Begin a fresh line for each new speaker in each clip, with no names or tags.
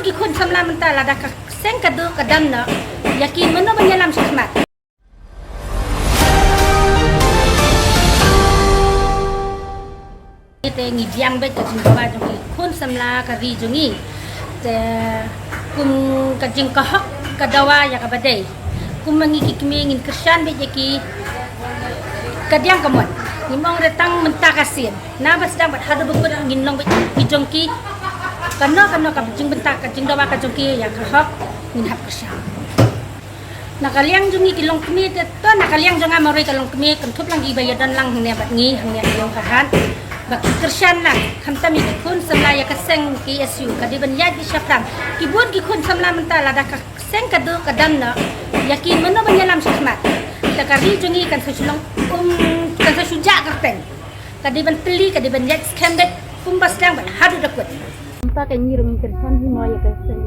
gikun samla mentala dah seng kadu kadam na yakin mana menyelam syahmat. Kita ngidiang bet kajing bawa jungi kun samla kari jungi te kum kajing kahak kadawa ya kabadai kum mangi kikmi ngin kersan bet yaki kadiang kamon nimong retang mentakasin na bas dang bat hadu buku ngin long bet ngijongki kano kabjing bentak kajing dawa kajongki ya kahak ngin hap kersan nakaliang jungi kilong kemi te to nakaliang jonga maroi kalong kemi kentup lang ibayadan lang hangnya bat ngi hangnya yung kahan baki kersan lang kamta mi kun samla ya kaseng KSU kadi ban yad syafram kibun ki kun samla mentala dah kaseng kadu kadam na yakin mana menyelam syahmat takari jungi kan sesulong kan sesuja karteng kadi ban peli kadi ban yad skambet pumbas lang ban hadu dakut kamta kan ngirung kersan hi moya kaseng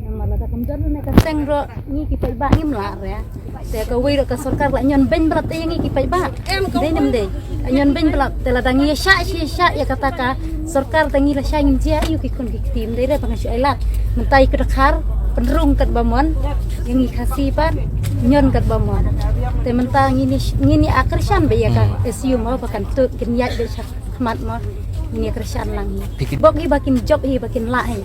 namala da kamjar na kaseng ro ni ki pai ba ngim la ya te ka wi ro ka sarkar la nyon ben brat te ngi ki pai ba de nem de nyon ben blat te la dangi sya ya kata ka sarkar tangi la sya ngim jia yu ki kun ki tim de re pangasyu ailat mentai ke dekhar penrung kat bamon yang ngi khasi pan nyon kat bamon te menta ngini akrsan be ya ka SU mo bakan tu kin ya de mat mo ini kersan lang bok hi bakin job hi bakin la hi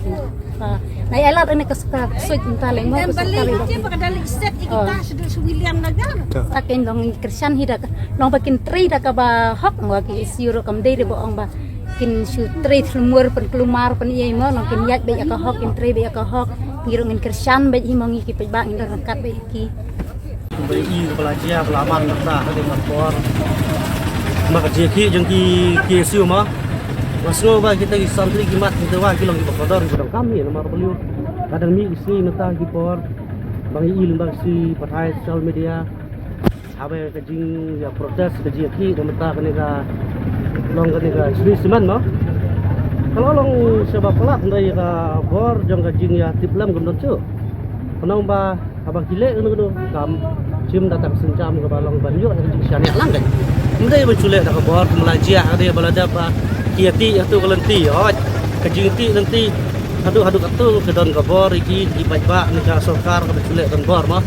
na ailat ane ka suka suit mentaleng mo ka kali
Pakadalik set kita sudah William Nagar.
akin dong kersan hi dak long bakin tri dak ba hok mo ki SU kam de bo ong ba kin su tri lumur pen kelumar pen ieu mo long kin yat be ka hok kin tri be ka hok ngirung kersan be hi mo ngi ki pe ba ngir rakat be ki
beri pelajar pelaman kita ada lapor maka jeki jengki KSU mah masuk bah kita santri kimat kita wah kilong di Bakodor sedang kami nomor beliau kadang mi isi neta kipor bang il bang si patai social media abe kajing ya protes kajing ki neta kanega long kanega sri siman mah kalau long sebab pelak dari ka bor jong kajing ya tiplam gundon cu penau ba abang kile ngono kam cim datang sencam ke balong banyu kajing syariah lang kan ndai menculek dak bor melajia ada balada ba kiati atu kelenti hoj kejingti nanti hadu atu kedon kabor iki di bajba negara sokar ka culek dan bor mah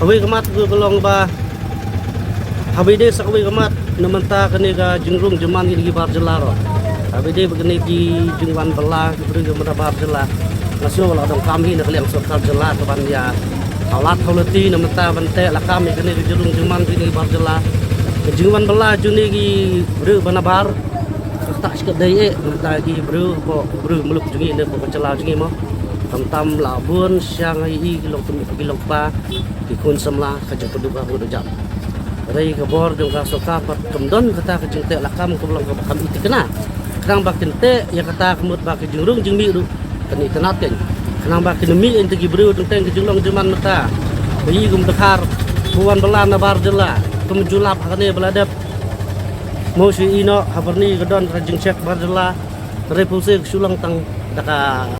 awe kemat ku kelong ba habide sakwe kemat nementa kene ka jengrung jeman di bar jelaro habide begini ki jengwan belah beri ke bar jelah nasional wala dong kami nak liang sokar jelah kapan ya alat quality nementa bante la kami kene jengrung jeman di bar jelah jengwan belah juni ki beri banabar tak sikap daya mentah lagi bro meluk jungi ne pok celah jungi mo tam labun siang ai kilong pa dikun semla kajeng peduga bodo jam rai kabor jong ka soka pat kemdon kata kajeng te lakam ko lang kam iti kena kanang bakin te ya kata kemut ba kajeng rung jeng mi ru kani tenaten kanang bakin mi ente gi bro teng kajeng long jeman mata bayi gum dekar buan belana bar jela kemjulap kane beladap mau si ino habarni gedon rajing cek bardela repulsi sulang tang daka